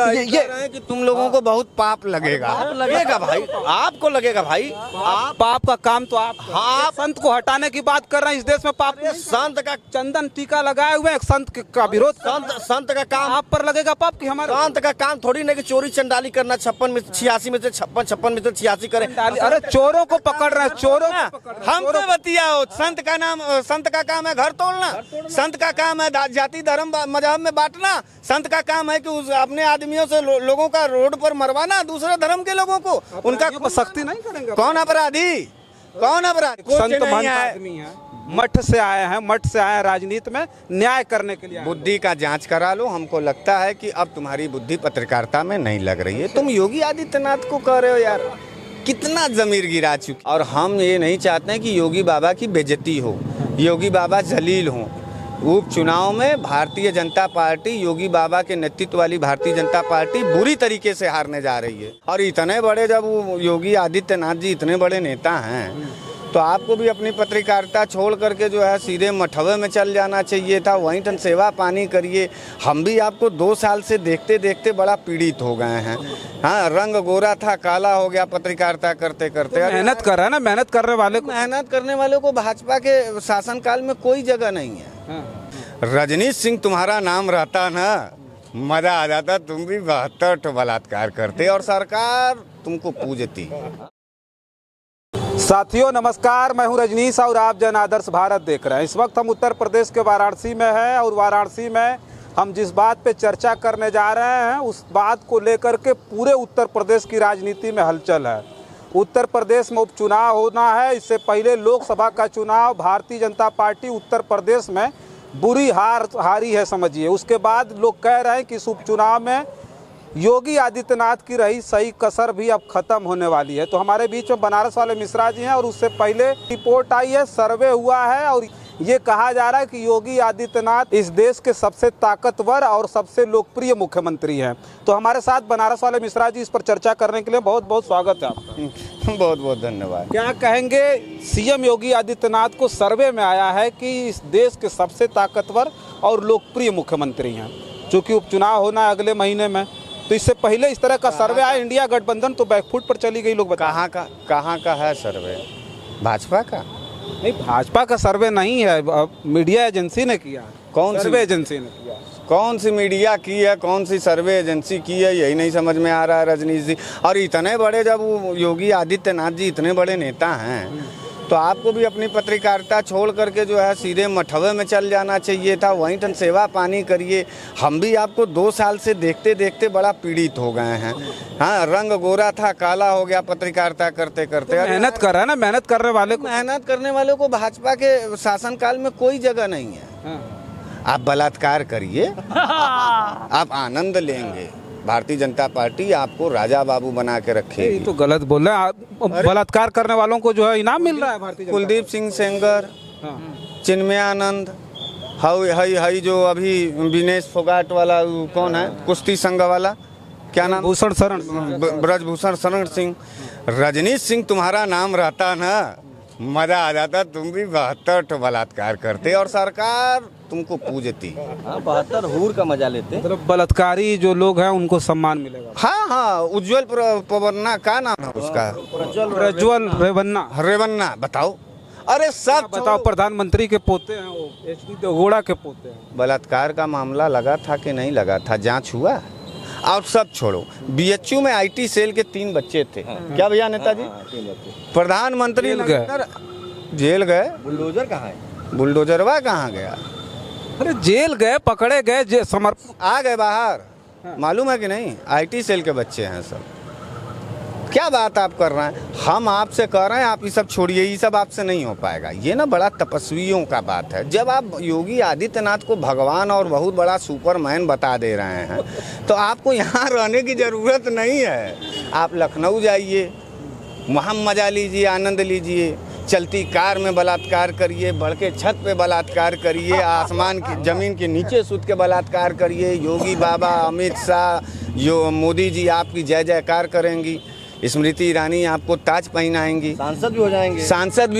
ये कि तुम लोगों को बहुत पाप लगेगा भाई, आपको लगेगा भाई। आप पाप का काम तो आप हाँ, संत को हटाने की बात कर रहे हैं। इस देश में पाप नहीं। संत का चंदन टीका लगाए हुए एक संत का विरोध संत का काम आप पर लगेगा पाप कि हमारे संत का काम थोड़ी नहीं कि चोरी चंडाली करना। 56 में 86 में से 56 में से 86 करे। अरे चोरों को पकड़ रहे हैं, चोरों को पकड़ रहे हैं। हम तो बतियाओ, संत का नाम, संत का काम है घर तोड़ना, संत का काम है जाति धर्म मजहब में बांटना, संत का काम है कि उस अपने आदमियों से लोगों का रोड पर मरवाना, दूसरे धर्म के लोगों को। उनका सख्ती नहीं करेंगे। कौन अपराधी, कौन अपराधी? संत महंत आदमी है, मठ से आए हैं राजनीति में न्याय करने के लिए। बुद्धि का जांच करा लो। हमको लगता है कि अब तुम्हारी बुद्धि पत्रकारिता में नहीं लग रही है। तुम योगी आदित्यनाथ को कह रहे हो यार, कितना जमीर गिरा चुकी। और हम ये नहीं चाहते हैं कि योगी बाबा की बेइज्जती हो, योगी बाबा जलील हों। उपचुनाव में भारतीय जनता पार्टी, योगी बाबा के नेतृत्व वाली भारतीय जनता पार्टी बुरी तरीके से हारने जा रही है। और इतने बड़े, जब योगी आदित्यनाथ जी इतने बड़े नेता हैं, तो आपको भी अपनी पत्रकारिता छोड़ करके जो है सीधे मठवे में चल जाना चाहिए था। वहीं तन सेवा पानी करिए। हम भी आपको 2 साल से देखते देखते बड़ा पीड़ित हो गए हैं। हाँ, रंग गोरा था काला हो गया पत्रकारिता करते करते। मेहनत कर रहा है ना, मेहनत करने वाले को, मेहनत करने वालों को भाजपा के शासनकाल में कोई जगह नहीं है। रजनीश सिंह तुम्हारा नाम रहता ना, मजा आ जाता। तुम भी 72 बलात्कार करते और सरकार तुमको पूजती। साथियों नमस्कार, मैं हूं रजनीश और आप जन आदर्श भारत देख रहे हैं। इस वक्त हम उत्तर प्रदेश के वाराणसी में हैं और वाराणसी में हम जिस बात पे चर्चा करने जा रहे हैं उस बात को लेकर के पूरे उत्तर प्रदेश की राजनीति में हलचल है। उत्तर प्रदेश में उपचुनाव होना है। इससे पहले लोकसभा का चुनाव भारतीय जनता पार्टी उत्तर प्रदेश में बुरी हारी है समझिए। उसके बाद लोग कह रहे हैं कि इस उपचुनाव में योगी आदित्यनाथ की रही सही कसर भी अब खत्म होने वाली है। तो हमारे बीच में बनारस वाले मिश्रा जी हैं और उससे पहले रिपोर्ट आई है, सर्वे हुआ है और ये कहा जा रहा है कि योगी आदित्यनाथ इस देश के सबसे ताकतवर और सबसे लोकप्रिय मुख्यमंत्री हैं। तो हमारे साथ बनारस वाले मिश्रा जी इस पर चर्चा करने के लिए बहुत बहुत स्वागत है आपका। बहुत बहुत धन्यवाद। क्या कहेंगे, सीएम योगी आदित्यनाथ को सर्वे में आया है कि इस देश के सबसे ताकतवर और लोकप्रिय मुख्यमंत्री हैं। चूँकि उपचुनाव होना है अगले महीने में, तो इससे पहले इस तरह का सर्वे आया। इंडिया गठबंधन तो बैकफुट पर चली गई। लोग कहाँ का है सर्वे? भाजपा का नहीं, भाजपा का सर्वे नहीं है, मीडिया एजेंसी ने किया। कौन सी सर्वे एजेंसी ने किया? कौन सी मीडिया की है, कौन सी सर्वे एजेंसी की है, यही नहीं समझ में आ रहा है रजनीश जी। और इतने बड़े, जब योगी आदित्यनाथ जी इतने बड़े नेता हैं, तो आपको भी अपनी पत्रकारिता छोड़ करके जो है सीधे मठवे में चल जाना चाहिए था। वहीं तन सेवा पानी करिए। हम भी आपको 2 साल से देखते देखते बड़ा पीड़ित हो गए हैं। हाँ, रंग गोरा था काला हो गया पत्रकारिता करते करते। मेहनत कर रहा है ना, मेहनत करने वाले को भाजपा के शासनकाल में कोई जगह नहीं है। आप बलात्कार करिए, आप आनंद लेंगे। भारतीय जनता पार्टी आपको राजा बाबू बना के रखेगी। तो गलत बोल रहे हैं। बलात्कार करने वालों को जो है इनाम मिल रहा है। भारतीय कुलदीप सिंह सेंगर, चिन्मयानंद, हई जो अभी विनेश फोगाट वाला, कौन है, कुश्ती संघ वाला, क्या नाम? भूषण शरण, ब्रजभूषण शरण सिंह। रजनीश सिंह तुम्हारा नाम रहता ना, मजा आ जाता। तुम भी 72 बलात्कार करते और सरकार तुमको पूजती। 72 हूर का मजा लेते। मतलब बलात्कारी जो लोग हैं उनको सम्मान मिलेगा। हाँ, उज्जवल पवन्ना, का नाम है उसका? प्रज्वल रेवन्ना। बताओ, अरे सब बताओ, प्रधानमंत्री के पोते हैं वो, एचडी देवगौड़ा के पोते हैं। बलात्कार का मामला लगा था कि नहीं लगा था? जांच हुआ? और सब छोड़ो, बीएचयू में आईटी सेल के 3 बच्चे थे। क्या भैया नेताजी? 3 बच्चे। प्रधानमंत्री जेल गए। बुलडोजर कहाँ है? बुलडोजरवा कहाँ गया? अरे जेल गए, पकड़े गए, आ गए बाहर। मालूम है कि नहीं? आईटी सेल के बच्चे हैं सब। क्या बात आप कर रहे हैं? हम आपसे कह रहे हैं आप ये सब छोड़िए, ये सब आपसे नहीं हो पाएगा। ये ना बड़ा तपस्वियों का बात है। जब आप योगी आदित्यनाथ को भगवान और बहुत बड़ा सुपरमैन बता दे रहे हैं, तो आपको यहाँ रहने की ज़रूरत नहीं है। आप लखनऊ जाइए, वहाँ मजा लीजिए, आनंद लीजिए। चलती कार में बलात्कार करिए, बढ़ के छत पे बलात्कार करिए, आसमान की ज़मीन के नीचे सूत के बलात्कार करिए। योगी बाबा, अमित शाह, मोदी जी आपकी जय जयकार करेंगी। स्मृति ईरानी आपको ताज पहनाएंगी। सांसद भी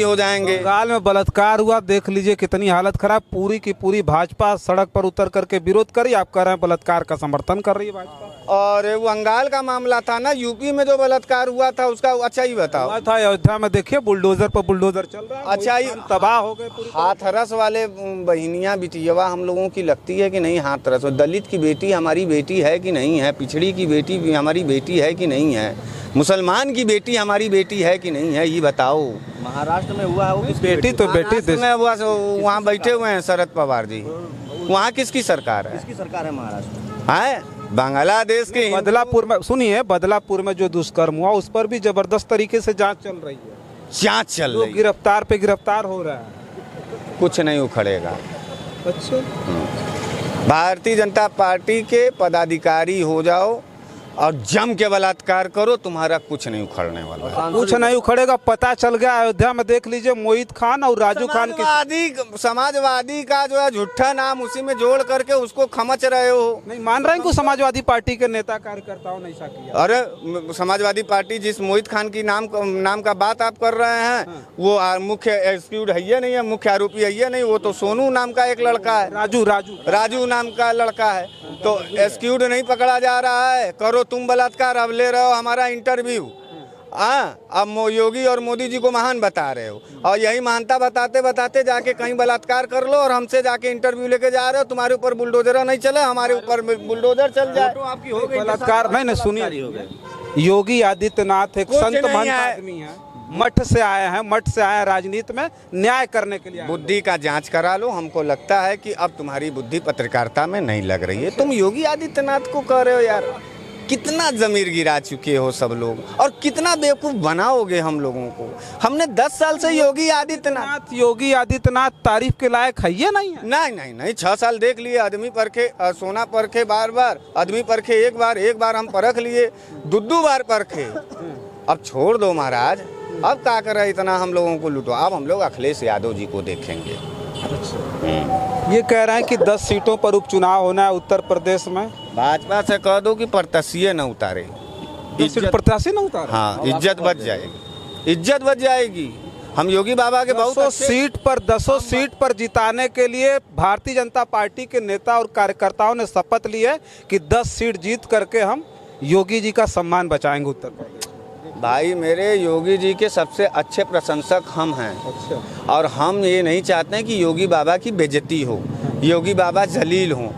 हो जाएंगे। बंगाल में बलात्कार हुआ, देख लीजिए कितनी हालत खराब। पूरी की पूरी भाजपा सड़क पर उतर करके विरोध करी। आप कह रहे हैं बलात्कार का समर्थन कर रही है भाजपा। और वो बंगाल का मामला था ना, यूपी में जो बलात्कार हुआ था उसका अच्छा ही बताओ। हुआ था अयोध्या में, देखिए बुलडोजर पर बुलडोजर चल रहा है, अच्छा ही तबाह हो गए पूरी। हाथरस वाले बहनियाँ बिटियवा हम लोगों की लगती है कि नहीं हाथरस, दलित की बेटी हमारी बेटी है कि नहीं है, पिछड़ी की बेटी भी हमारी बेटी है कि नहीं है, मुसलमान की बेटी हमारी बेटी है कि नहीं है, ये बताओ। महाराष्ट्र में हुआ है वो बेटी तो बेटी देश में वहाँ बैठे हुए हैं शरद पवार जी, वहाँ किसकी सरकार है? किसकी सरकार है महाराष्ट्र में? है बांग्लादेश के बदलापुर में, सुनिए बदलापुर में जो दुष्कर्म हुआ उस पर भी जबरदस्त तरीके से जांच चल रही है, जांच चल लोग रही है, गिरफ्तार पे गिरफ्तार हो रहा है। कुछ नहीं उखड़ेगा। अच्छा, भारतीय जनता पार्टी के पदाधिकारी हो जाओ और जम के बलात्कार करो, तुम्हारा कुछ नहीं उखड़ने वाला है। कुछ नहीं उखड़ेगा। पता चल गया अयोध्या में, देख लीजिए मोहित खान और राजू खान की। समाजवादी का जो है झूठा नाम उसी में जोड़ करके उसको खमच रहे हो। नहीं मान रहे हैं कि समाजवादी पार्टी के नेता कार्यकर्ताओं ने ऐसा किया? अरे समाजवादी पार्टी जिस मोहित खान की नाम का बात आप कर रहे हैं, वो मुख्य एक्सक्यूड है ये नहीं है, मुख्य आरोपी है ये नहीं, वो तो सोनू नाम का एक लड़का है, राजू नाम का लड़का है, तो एक्सक्यूड नहीं पकड़ा जा रहा है। करो तुम बलात्कार, अब ले रहे हो हमारा इंटरव्यू। अब योगी और मोदी जी को महान बता रहे हो, और यही महानता बताते बताते जाके कहीं बलात्कार कर लो और हमसे जाके इंटरव्यू लेके जा रहे हो। तुम्हारे ऊपर बुलडोजर नहीं चले, हमारे ऊपर बुलडोजर चल जाए। आपकी हो गई बलात्कार नहीं, सुनिए, योगी आदित्यनाथ एक संत महंत आदमी है, मठ से आए हैं राजनीति में न्याय करने के लिए। बुद्धि का जांच करा लो। हमको लगता है कि अब तुम्हारी बुद्धि पत्रकारिता में नहीं लग रही है। तुम योगी आदित्यनाथ को कह रहे हो यार, कितना जमीर गिरा चुके हो सब लोग, और कितना बेवकूफ बनाओगे हम लोगों को। हमने 10 साल से योगी आदित्यनाथ तारीफ के लायक है ये नहीं है? नहीं 6 साल देख लिए, आदमी परखे, सोना परखे बार बार, आदमी परखे एक बार हम परख लिए, 2 बार परखे। अब छोड़ दो महाराज, अब क्या कर रहे इतना हम लोगों को लूटो। अब हम लोग अखिलेश यादव जी को देखेंगे। ये कह रहे हैं कि 10 सीटों पर उपचुनाव होना है उत्तर प्रदेश में। भाजपा से कह दो कि प्रत्याशी न उतारे, प्रत्याशी न उतारे। हाँ, इज्जत बच जाएगी। हम योगी बाबा के बहुत 10 सीट पर जिताने के लिए भारतीय जनता पार्टी के नेता और कार्यकर्ताओं ने शपथ ली है कि 10 सीट जीत करके हम योगी जी का सम्मान बचाएंगे उत्तर प्रदेश। भाई मेरे योगी जी के सबसे अच्छे प्रशंसक हम हैं। अच्छा। और हम ये नहीं चाहते हैं कि योगी बाबा की बेइज्जती हो, योगी बाबा जलील हों।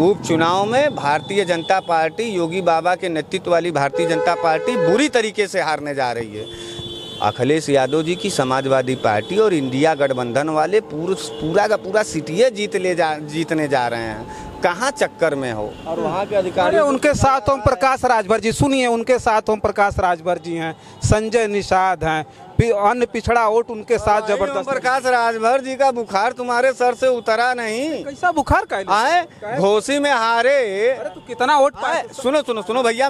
उपचुनाव में भारतीय जनता पार्टी, योगी बाबा के नेतृत्व वाली भारतीय जनता पार्टी बुरी तरीके से हारने जा रही है। अखिलेश यादव जी की समाजवादी पार्टी और इंडिया गठबंधन वाले पूरा का पूरा सीटियाँ जीतने जा रहे हैं। कहाँ चक्कर में हो? और वहाँ के अधिकारी, उनके साथ ओम प्रकाश राजभर जी, सुनिए, उनके साथ ओम प्रकाश राजभर जी हैं, संजय निषाद हैं, अन्य पिछड़ा वोट उनके साथ जबरदस्त। ओम प्रकाश राजभर जी का बुखार तुम्हारे सर से उतरा नहीं। कैसा बुखार का आए? घोसी में हारे। अरे तो कितना वोट पाए? सुनो भैया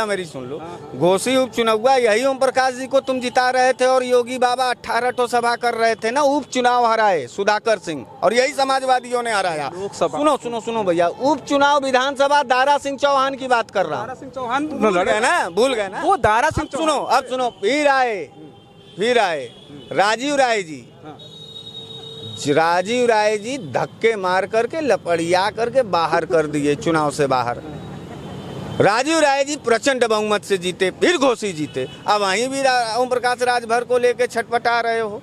मेरी सुन लो। घोसी उपचुनाव यही ओम प्रकाश जी को तुम जिता रहे थे, और योगी बाबा 18 ठो सभा कर रहे थे ना, उपचुनाव हराए सुधाकर सिंह, और यही समाजवादियों ने हराया। सुनो भैया, उपचुनाव विधानसभा दारा सिंह चौहान की बात कर रहा हूँ। दारा सिंह चौहान भूल गए ना? वो दारा सिंह। सुनो, फिर आए राजीव राय जी धक्के मार करके लपड़िया करके बाहर कर दिए, चुनाव से बाहर। राजीव राय जी प्रचंड बहुमत से जीते, फिर घोसी जीते। अब वहीं भी ओम प्रकाश राजभर को लेके छटपटा रहे हो।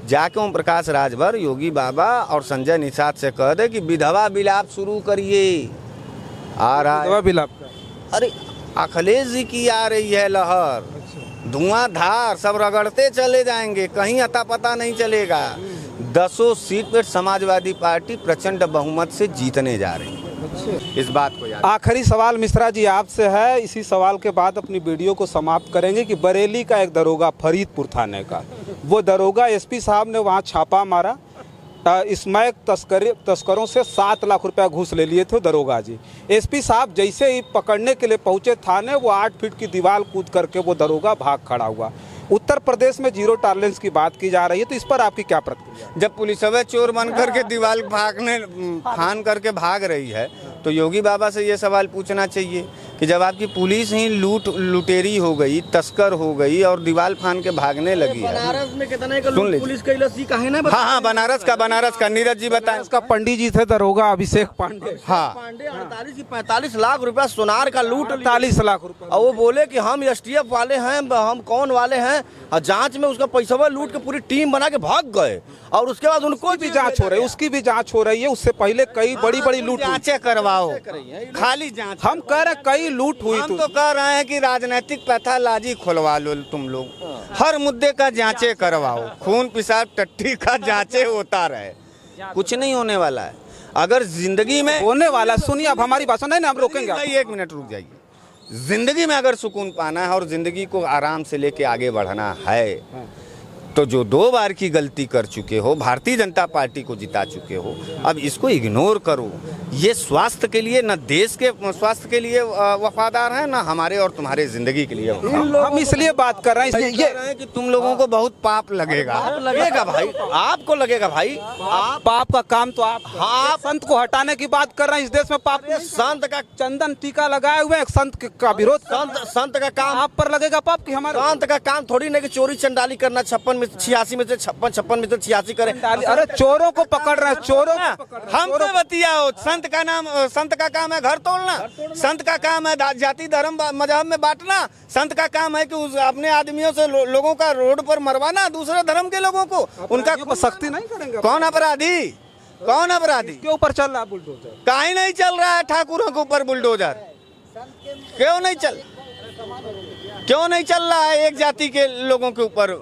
जाके ओम प्रकाश राजभर, योगी बाबा और संजय निषाद से कह दे कि विधवा विलाप शुरू करिए। आ रहा है विलाप? अरे अखिलेश जी की आ रही है लहर, धुआंधार, सब रगड़ते चले जाएंगे, कहीं अता पता नहीं चलेगा। 10 सीट पर समाजवादी पार्टी प्रचंड बहुमत से जीतने जा रही है। इस बात को याद। आखिरी सवाल मिश्रा जी आपसे है, इसी सवाल के बाद अपनी वीडियो को समाप्त करेंगे कि बरेली का एक दरोगा, फरीदपुर थाने का, वो दरोगा एसपी साहब ने वहाँ छापा मारा, स्मैक तस्करों से 7 लाख रुपया घूस ले लिए थे दरोगा जी। एसपी साहब जैसे ही पकड़ने के लिए पहुंचे थाने, वो 8 फीट की दीवार कूद करके वो दरोगा भाग खड़ा हुआ। उत्तर प्रदेश में जीरो टॉलरेंस की बात की जा रही है, तो इस पर आपकी क्या प्रतिक्रिया? जब पुलिस चोर बन करके दीवार फान करके भाग रही है, तो योगी बाबा से ये सवाल पूछना चाहिए कि जब आपकी पुलिस ही लुटेरी हो गई, तस्कर हो गई और दीवार फान के भागने लगी है। बनारस में कितने का सुन लीजिए। पुलिस का लस्सी काहे ना हाँ, बनारस का नीरज जी बताएं। इसका पंडित जी थे दरोगा अभिषेक पांडे। हाँ, पांडे 48 से 45 लाख रुपया सोनार का लूट 45 लाख रुपए। और वो बोले कि हम एसटीएफ वाले हैं, हम कौन वाले हैं, और जांच में उसका पैसा लूट के पूरी टीम बना के भाग गए। और उसके बाद उनको भी जांच हो रही है, उसकी भी जांच हो रही है। उससे पहले कई बड़ी बड़ी लूट हुई। जांचें करवाओ, खाली जांच। हम कह रहे कई लूट हुई। हम तो कह रहे हैं कि राजनीतिक पैथालॉजी खुलवा लो तुम लोग, हर मुद्दे का जांचें करवाओ, खून पेशाब टट्टी का जांचें होता रहे, कुछ नहीं होने वाला है। अगर जिंदगी में होने वाला, सुनिए अब हमारी बात नहीं, हम रोकेंगे आपको। नहीं, 1 मिनट रुक जाइए। जिंदगी में अगर सुकून पाना है और जिंदगी को आराम से लेके आगे बढ़ना है तो जो 2 बार की गलती कर चुके हो, भारतीय जनता पार्टी को जिता चुके हो, अब इसको इग्नोर करो। ये स्वास्थ्य के लिए, न देश के स्वास्थ्य के लिए वफादार है, न हमारे और तुम्हारे जिंदगी के लिए वफादार। हम इसलिए बात कर रहे हैं, ये कह रहे हैं कि तुम लोगों को बहुत पाप लगेगा। लगेगा भाई, आपको लगेगा भाई। आप पाप का काम तो आप हाँ, संत को हटाने की बात कर रहे हैं। इस देश में पाप संत का चंदन टीका लगाए हुए एक संत का विरोध संत का काम आप पर लगेगा पाप कि हमारे संत का काम थोड़ी नहीं कि चोरी चंडाली करना, 86 में से 56 में से 86 करे। अरे चोरों को पकड़ रहे हैं, चोरों को पकड़ रहे हैं। हम पे बतियाओ। संत का काम है घर तोड़ना, संत का काम है जाति धर्म मजहब में बांटना, संत का काम है कि उस अपने आदमियों से लोगों का रोड पर मरवाना, दूसरे धर्म के लोगों को। उनका सख्ती नहीं करेंगे। कौन अपराधी, कौन अपराधी के ऊपर चल रहा है बुलडोजर? काहे नहीं चल रहा है ठाकुरों के ऊपर बुलडोजर? क्यों नहीं चल रहा है एक जाति के लोगों के ऊपर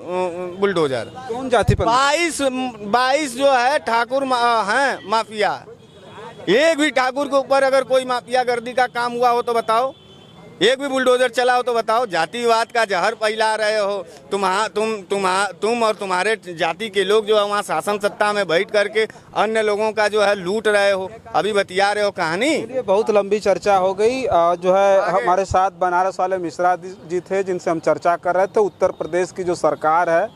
बुलडोजर? कौन जाति पर? 22 जो है ठाकुर हैं माफिया। एक भी ठाकुर के ऊपर अगर कोई माफिया गर्दी का काम हुआ हो तो बताओ, एक भी बुलडोजर चला हो तो बताओ। जातिवाद का जहर फैला रहे हो तुम और तुम्हारे जाति के लोग जो है वहाँ शासन सत्ता में बैठ करके अन्य लोगों का जो है लूट रहे हो, अभी बतिया रहे हो कहानी। ये बहुत लंबी चर्चा हो गई। जो है हमारे साथ बनारस वाले मिश्रा जी थे जिनसे हम चर्चा कर रहे थे। उत्तर प्रदेश की जो सरकार है,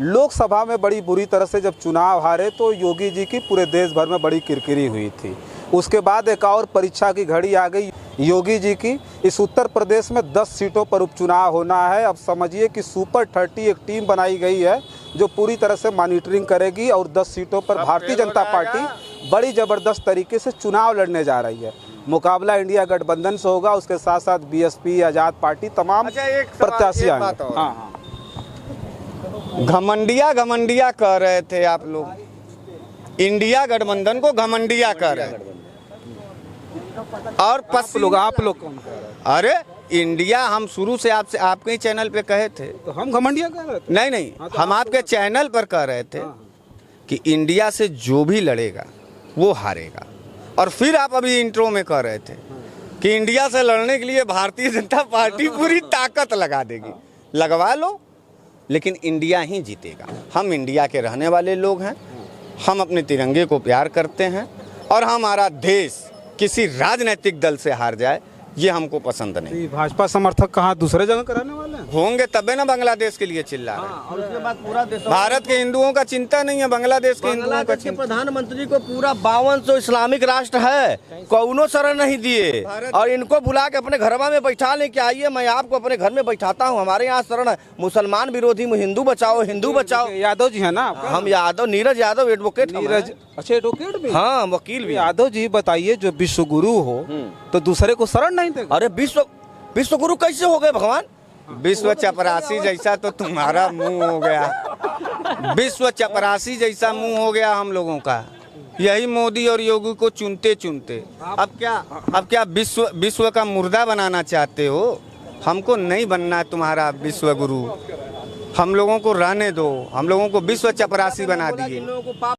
लोकसभा में बड़ी बुरी तरह से जब चुनाव हारे तो योगी जी की पूरे देश भर में बड़ी किरकिरी हुई थी। उसके बाद एक और परीक्षा की घड़ी आ गई योगी जी की। इस उत्तर प्रदेश में 10 सीटों पर उपचुनाव होना है। अब समझिए कि सुपर 30 एक टीम बनाई गई है जो पूरी तरह से मॉनिटरिंग करेगी और 10 सीटों पर भारतीय जनता पार्टी बड़ी ज़बरदस्त तरीके से चुनाव लड़ने जा रही है। मुकाबला इंडिया गठबंधन से होगा, उसके साथ साथ बीएसपी, आज़ाद पार्टी, तमाम प्रत्याशी आएंगे। हाँ, घमंडिया कह रहे थे आप लोग, इंडिया गठबंधन को घमंडिया कह रहे थे। और आप लोग कौन कह रहे हैं? अरे इंडिया हम शुरू से आपके ही चैनल पे कहे थे। तो हम घमंडिया कह रहे थे? नहीं, हम आपके चैनल पर कह रहे थे कि इंडिया से जो भी लड़ेगा वो हारेगा। और फिर आप अभी इंट्रो में कह रहे थे कि इंडिया से लड़ने के लिए भारतीय जनता पार्टी पूरी ताकत लगा देगी। लगवा लो, लेकिन इंडिया ही जीतेगा। हम इंडिया के रहने वाले लोग हैं, हम अपने तिरंगे को प्यार करते हैं और हमारा देश किसी राजनीतिक दल से हार जाए ये हमको पसंद नहीं। भाजपा समर्थक कहाँ दूसरे जगह कराने वाले हैं? होंगे तबे ना बांग्लादेश के लिए चिल्ला रहे हैं। और उसके बाद पूरा देश, भारत के हिंदुओं का चिंता नहीं है, बांग्लादेश के हिंदुओं का बांग्लादेश के चिंता। प्रधानमंत्री को पूरा 52 इस्लामिक राष्ट्र है, कौनो शरण नहीं दिए। और इनको बुला के अपने घरवा में बैठा ले कि आइए मैं आपको अपने घर में बैठाता हूँ, हमारे यहाँ शरण है। मुसलमान विरोधी में हिंदू बचाओ, हिंदू बचाओ। यादव जी है ना? हम यादव, नीरज यादव एडवोकेट। नीरज, अच्छा एडवोकेट भी? हाँ, वकील भी। यादव जी बताइए, जो विश्व गुरु हो तो दूसरे को शरण नहीं देगा? अरे विश्व गुरु कैसे हो गए भगवान? विश्व चपरासी जैसा तो तुम्हारा मुंह हो गया। विश्व चपरासी जैसा मुंह हो गया हम लोगों का। यही मोदी और योगी को चुनते चुनते अब क्या विश्व का मुर्दा बनाना चाहते हो? हमको नहीं बनना है तुम्हारा विश्व गुरु। हम लोगों को रहने दो, हम लोगों को विश्व चपरासी बना दिए।